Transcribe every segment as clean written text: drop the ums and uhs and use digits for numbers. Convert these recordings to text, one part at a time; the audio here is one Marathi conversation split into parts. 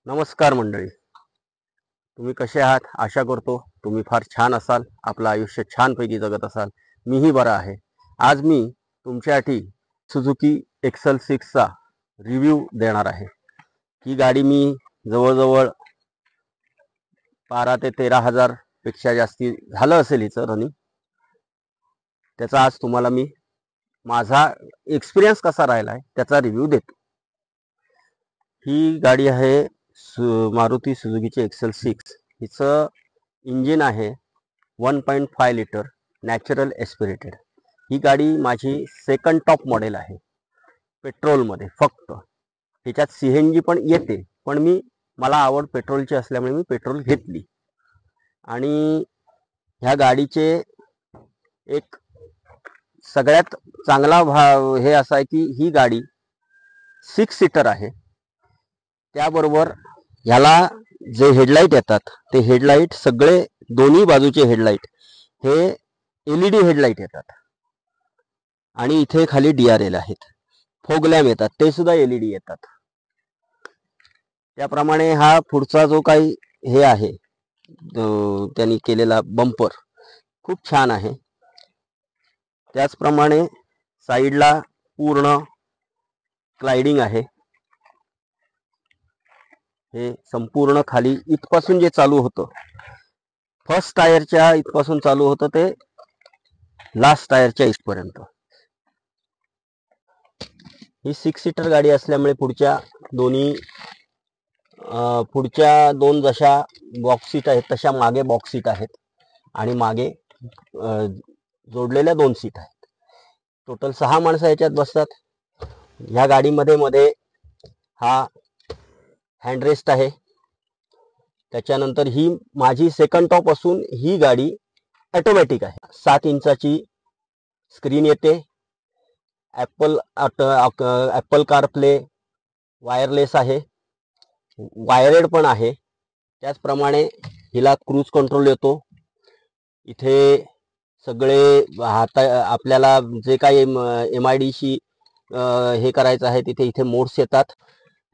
नमस्कार मंडळी, तुम्ही कसे आहात? आशा करतो तुम्ही फार छान असाल, आपलं आयुष्य छानपैकी जगत असाल. मीही बरा आहे. आज मी तुमच्यासाठी सुझुकी एक्सल 6चा रिव्ह्यू देणार आहे. ही गाडी मी जवळजवळ 12 ते 13,000 पेक्षा जास्ती झालं असेल हिचं रनिंग. त्याचा आज तुम्हाला मी माझा एक्सपिरियन्स कसा राहिला आहे त्याचा रिव्ह्यू देतो. ही गाडी आहे मारुती सुझुकीची एक्सेल 6. हिचं इंजिन आहे 1.5 लिटर नॅचरल एस्पिरेटेड. ही गाडी माझी सेकंड टॉप मॉडेल आहे पेट्रोलमध्ये. फक्त ह्याच्यात CNG पण येते, पण मला आवड पेट्रोलची असल्यामुळे मी पेट्रोल घेतली. आणि ह्या गाडीचे एक सगळ्यात चांगला हे असा आहे की ही गाडी 6 सीटर आहे. त्याबरोबर ह्याला जे हेडलाईट येतात ते हेडलाईट सगळे दोन्ही बाजूचे हेडलाईट हे LED हेडलाईट येतात. आणि इथे खाली DRL आहेत. फॉग लॅम्प येतात, ते सुद्धा LED येतात. त्याप्रमाणे हा पुढचा जो काही हे आहे त्यांनी केलेला बंपर खूप छान आहे. त्याचप्रमाणे साईडला पूर्ण स्लाइडिंग आहे. हे संपूर्ण खाली इथपासून जे चालू होतं, फर्स्ट टायरच्या इथपासून चालू होतं ते लास्ट टायरच्या इथपर्यंत. ही 6 सीटर गाडी असल्यामुळे पुढच्या दोन जशा बॉक्स सीट आहेत तशा मागे बॉक्स सीट आहेत आणि मागे जोडलेल्या 2 सीट आहेत. टोटल 6 माणसं याच्यात बसतात. ह्या गाडीमध्ये मध्ये हा हँडरेस्ट आहे. त्याच्यानंतर ही माझी सेकंड टॉप असून ही गाडी ऑटोमॅटिक आहे. 7 इंचाची स्क्रीन येते. ॲपल कारप्ले वायरलेस आहे, वायरेड पण आहे. त्याचप्रमाणे हिला क्रूज कंट्रोल येतो. इथे सगळे आपल्याला जे काही MIDC हे करायचं आहे तिथे इथे मोड्स येतात.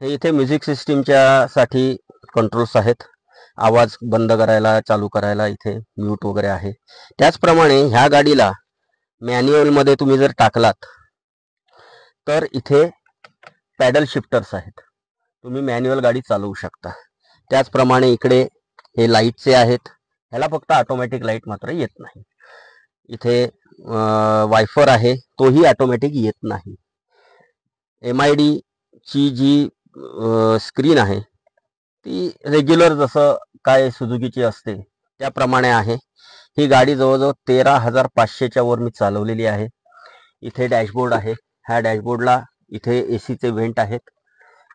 हे इथे म्युझिक सिस्टीमच्या साठी कंट्रोल्स आहेत. आवाज बंद करायला, चालू करायला इथे म्यूट वगैरे आहे. त्याचप्रमाणे ह्या गाडीला मॅन्युअल मध्ये तुम्ही जर टाकलात तर इथे पॅडल शिफ्टर्स आहेत. तुम्ही मॅन्युअल गाडी चालवू शकता. त्याचप्रमाणे इकडे हे लाईटचे आहेत. ह्याला फक्त ऑटोमॅटिक लाईट मात्र येत नाही. इथे वायफर आहे, तोही ऑटोमॅटिक येत नाही. MID ची जी स्क्रीन आहे ती रेग्युलर जसं काय सुझुकीची असते त्याप्रमाणे आहे. ही गाडी जवळजवळ 13,500च्या वर मी चालवलेली आहे. इथे डॅशबोर्ड आहे. ह्या डॅशबोर्डला इथे ACचे व्हेंट आहेत.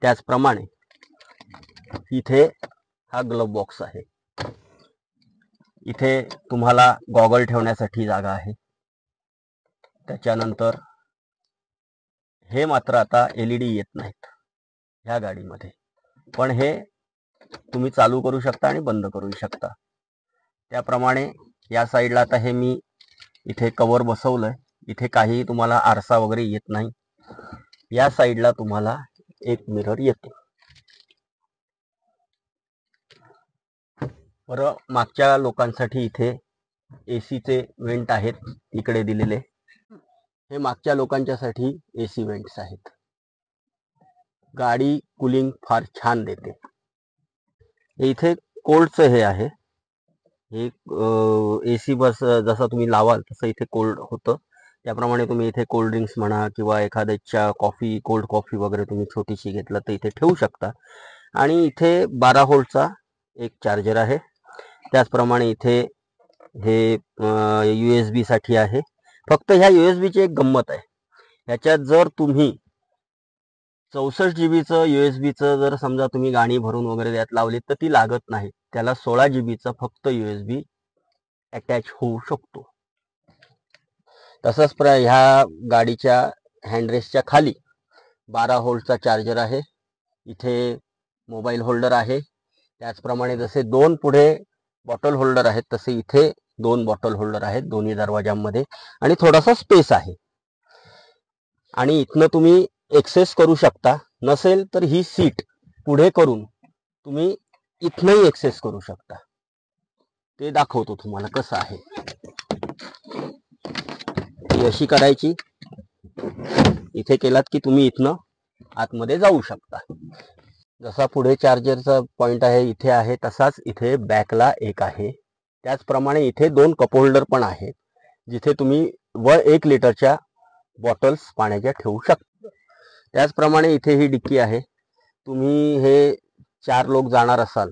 त्याचप्रमाणे इथे हा ग्लोव बॉक्स आहे. इथे तुम्हाला गॉगल ठेवण्यासाठी जागा आहे. त्याच्यानंतर हे मात्र आता LED येत नाहीत ह्या गाडीमध्ये, पण हे तुम्ही चालू करू शकता आणि बंद करू शकता. त्याप्रमाणे या साईडला आता हे मी इथे कव्हर बसवलंय. इथे काही तुम्हाला आरसा वगैरे येत नाही. या साईडला तुम्हाला एक मिरर येतो. बरं, मागच्या लोकांसाठी इथे ACचे व्हेंट आहेत इकडे दिलेले. हे मागच्या लोकांच्यासाठी AC व्हेंट्स आहेत. गाडी कूलिंग फार छान देते. इथे कोल्डचं हे आहे. हे AC बस जसं तुम्ही लावाल तसं इथे कोल्ड होतं. त्याप्रमाणे तुम्ही इथे कोल्ड ड्रिंक्स म्हणा किंवा एखाद्याच्या कॉफी, कोल्ड कॉफी वगैरे तुम्ही छोटीशी घेतलं तर इथे ठेवू शकता. आणि इथे 12 व्होल्टचा एक चार्जर आहे. त्याचप्रमाणे इथे हे USB साठी आहे. फक्त ह्या USB ची एक गंमत आहे. ह्याच्यात जर तुम्ही 64 GBचं USB जर समजा तुम्ही गाणी भरून वगैरे त्यात लावली तर ती लागत नाही. त्याला 16 GBचा फक्त USB अटॅच होऊ शकतो. तसंच ह्या गाडीच्या हँडरेस्टच्या खाली 12 व्होल्टचा चार्जर आहे. इथे मोबाईल होल्डर आहे. त्याचप्रमाणे जसे 2 पुढे बॉटल होल्डर आहेत तसे इथे 2 बॉटल होल्डर आहेत दोन्ही दरवाजांमध्ये आणि थोडासा स्पेस आहे. आणि इथनं तुम्ही एक्सेस करू शकता. नसेल तर ही सीट पुढे करून तुम्ही इथनही एक्सेस करू शकता. ते दाखवतो तुम्हाला कसं आहे. ही अशी करायची, इथे केलात की तुम्ही इथनं आतमध्ये जाऊ शकता. जसा पुढे चार्जरचा पॉइंट आहे इथे आहे, तसाच इथे बॅकला एक आहे. त्याचप्रमाणे इथे 2 कप होल्डर पण आहेत, जिथे तुम्ही 1 लिटरच्या बॉटल्स पाण्याच्या ठेवू शकता. त्याचप्रमाणे इथे ही डिक्की आहे. तुम्ही हे 4 लोक जाणार असाल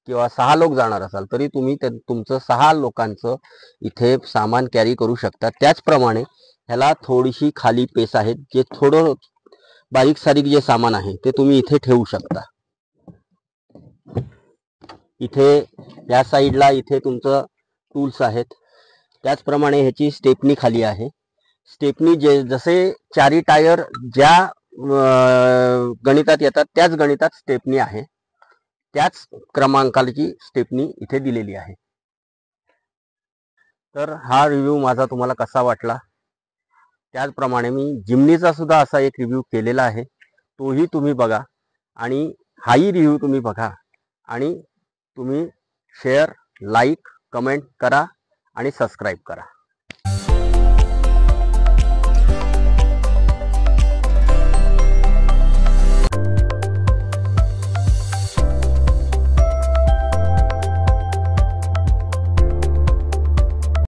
किंवा 6 लोक जाणार असाल तरी तुम्ही तुमचं 6 लोकांचं इथे सामान कॅरी करू शकता. त्याचप्रमाणे ह्याला थोडीशी खाली पेस आहे, जे थोडं बारीक सारीक जे सामान आहे ते तुम्ही इथे ठेवू शकता. इथे या साईडला इथे तुमचं टूल्स आहेत. त्याचप्रमाणे ह्याची स्टेपनी खाली आहे. स्टेपनी जसे 4 टायर ज्या गणितात येतात त्याच गणितात स्टेपनी आहे, त्याच क्रमांकाची स्टेपनी इथे दिलेली आहे. तर हा रिव्ह्यू माझा तुम्हाला कसा वाटला? त्याचप्रमाणे मी जिमनीचा सुद्धा असा एक रिव्ह्यू केलेला आहे, तोही तुम्ही बघा आणि हाही रिव्ह्यू तुम्ही बघा आणि तुम्ही शेअर, लाईक, कमेंट करा आणि सबस्क्राईब करा.